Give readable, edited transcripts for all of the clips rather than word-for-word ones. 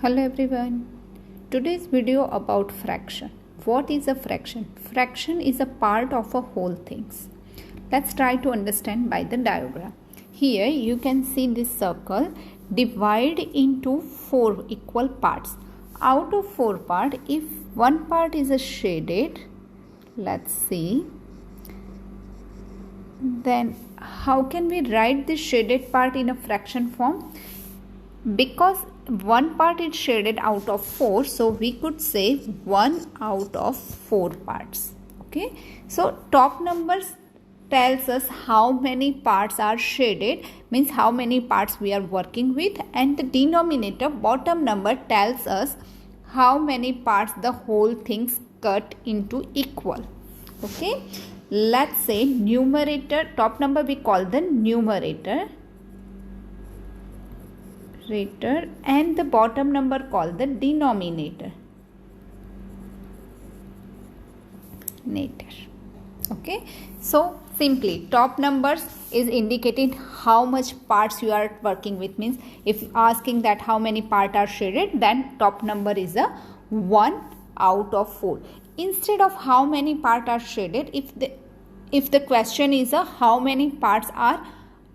Hello everyone. Today's video about fraction. What is a fraction? Fraction is a part of a whole things. Let's try to understand by the diagram. Here you can see this circle divide into 4 equal parts. Out of 4 parts, if one part is a shaded, let's see, then how can we write this shaded part in a fraction form? Because one part is shaded out of 4, so we could say 1 out of 4 parts. Okay, so top numbers tells us how many parts are shaded, means how many parts we are working with, and the denominator bottom number tells us how many parts the whole things cut into equal. Okay, let's say numerator, top number we call the numerator, and the bottom number called the denominator. Okay, so simply top numbers is indicating how much parts you are working with, means if asking that how many parts are shaded, then top number is a 1 out of 4. Instead of how many parts are shaded, if the question is a how many parts are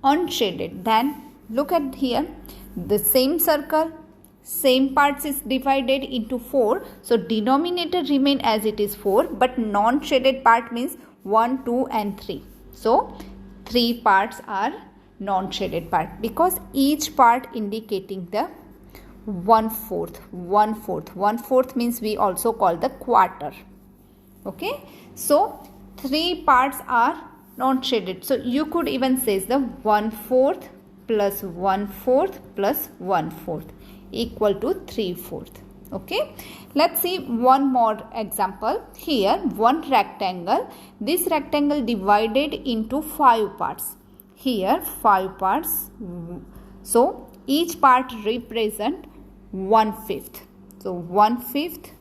unshaded, then look at here, the same circle, same parts is divided into 4, so denominator remain as it is 4, but non-shaded part means 1, 2 and 3. So 3 parts are non-shaded part, because each part indicating the 1/4. 1/4 means we also call the quarter. Okay, so 3 parts are non-shaded, so you could even say the 1/4 plus 1/4 plus 1/4 equal to 3/4. Okay, let's see one more example. Here one rectangle, this rectangle divided into 5 parts. Here 5 parts, so each part represent 1/5. So 1/5,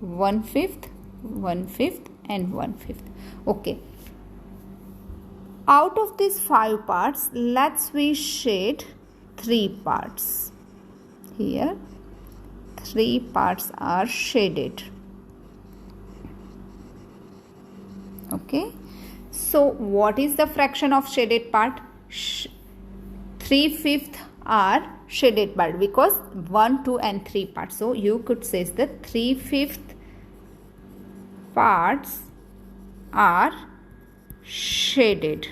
1/5, 1/5 and 1/5. Okay, out of these 5 parts, let's we shade 3 parts. Here 3 parts are shaded. Okay, so what is the fraction of shaded part? 3/5 are shaded part, because 1, 2 and 3 parts, so you could say the 3/5 parts are shaded.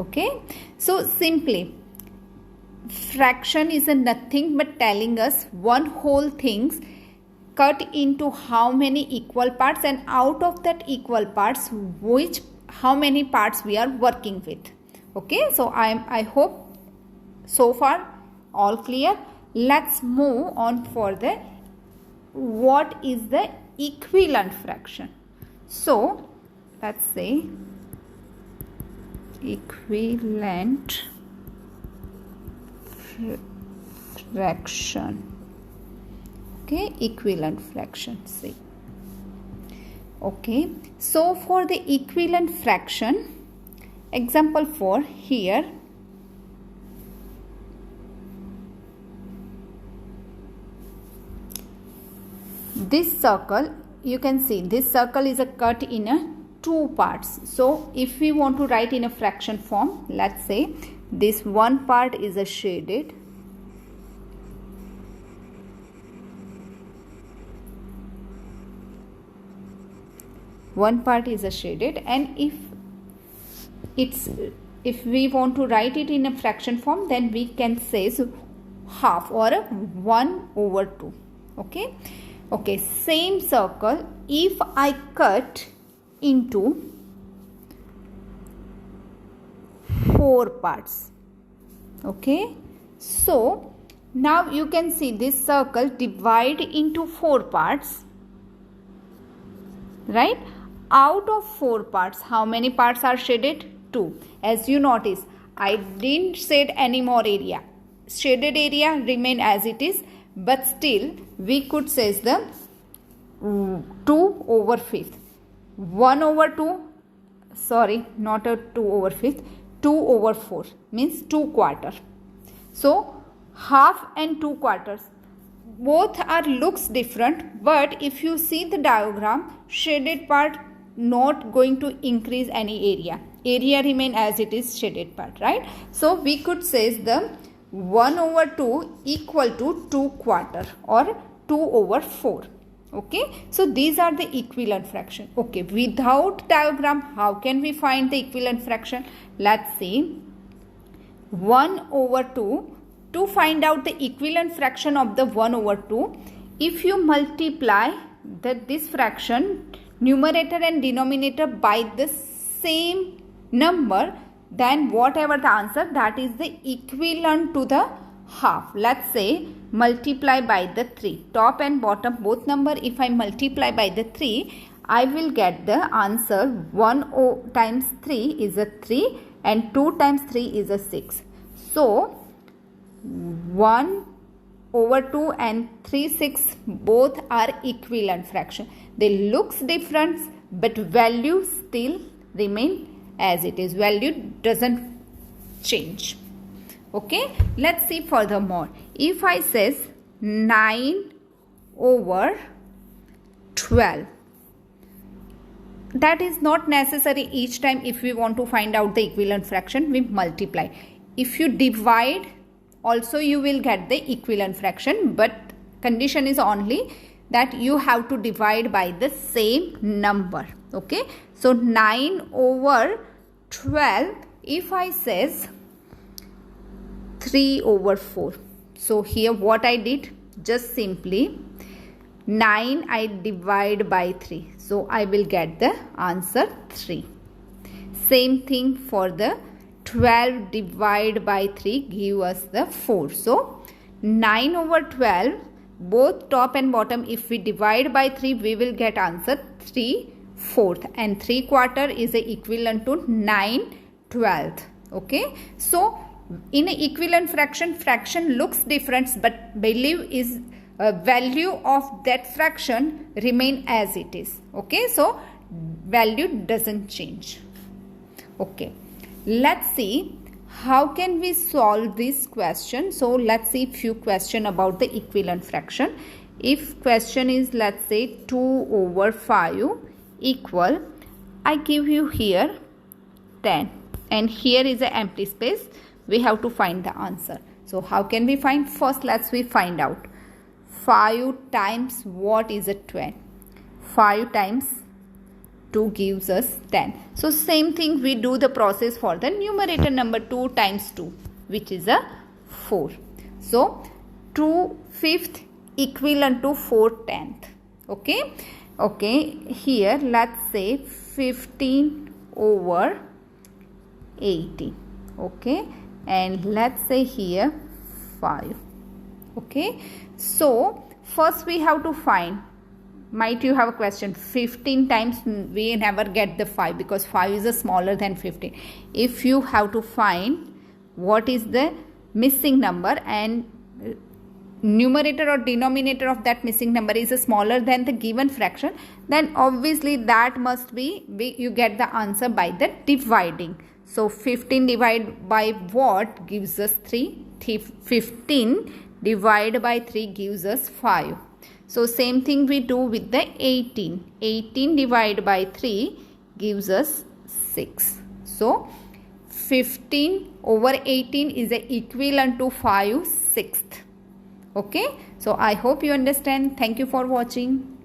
Okay, so simply fraction is a nothing but telling us one whole things cut into how many equal parts, and out of that equal parts how many parts we are working with. Okay, so I hope so far all clear. Let's move on for the what is the equivalent fraction. So let's say equivalent fraction. Okay, equivalent fraction, see. Okay, so for the equivalent fraction, example 4 here, this circle, you can see this circle is a cut in a 2 parts. So if we want to write in a fraction form, let's say this one part is a shaded, and if we want to write it in a fraction form, then we can say half or a 1/2. Okay, okay, same circle, if I cut into 4 parts. Okay, so now you can see this circle divide into 4 parts, right? Out of 4 parts, how many parts are shaded? 2. As you notice, I didn't shade any more area. Shaded area remain as it is, but still we could say the 2/5. 1/2, sorry, not a 2/5, 2/4 means 2/4. So half and 2/4. both are looks different, but if you see the diagram, shaded part not going to increase any area remain as it is, shaded part, right? So we could say the 1/2 equal to 2/4 or 2/4. Okay, so these are the equivalent fraction. Okay, without diagram, how can we find the equivalent fraction? Let's see. 1/2. To find out the equivalent fraction of the 1/2, if you multiply this fraction numerator and denominator by the same number, then whatever the answer, that is the equivalent to the half. Let's say multiply by the 3. Top and bottom both number, if I multiply by the 3, I will get the answer 1 times 3 is a 3 and 2 times 3 is a 6. So 1/2 and 3/6 both are equivalent fraction. They looks different, but value still remain as it is. Value doesn't change. Okay, let's see furthermore. If I says 9/12, that is not necessary each time. If we want to find out the equivalent fraction, we multiply. If you divide, also you will get the equivalent fraction, but condition is only that you have to divide by the same number. Okay, so 9/12, if I says 3/4. So here what I did, just simply 9 I divide by 3. So I will get the answer 3. Same thing for the 12 divide by 3 give us the 4. So 9/12, both top and bottom, if we divide by 3, we will get answer 3/4, and 3/4 is equivalent to 9/12. Okay, so in an equivalent fraction looks different, but value is value of that fraction remain as it is. Okay, so value doesn't change. Okay, let's see how can we solve this question. So let's see few question about the equivalent fraction. If question is, let's say 2/5 equal, I give you here 10 and here is an empty space. We have to find the answer. So how can we find? First let's we find out 5 times what is a 10. 5 times 2 gives us 10. So same thing we do the process for the numerator number. 2 times 2, which is a 4. So 2/5 equivalent to 4/10. Okay, okay, here let's say 15/80. Okay, and let's say here 5. Okay, so first we have to find, might you have a question, 15 times we never get the 5 because 5 is a smaller than 15. If you have to find what is the missing number and numerator or denominator of that missing number is smaller than the given fraction, then obviously that must be you get the answer by the dividing. So 15 divided by what gives us 3? 15 divided by 3 gives us 5. So same thing we do with the 18. 18 divided by 3 gives us 6. So 15/18 is equivalent to 5/6. Okay, so I hope you understand. Thank you for watching.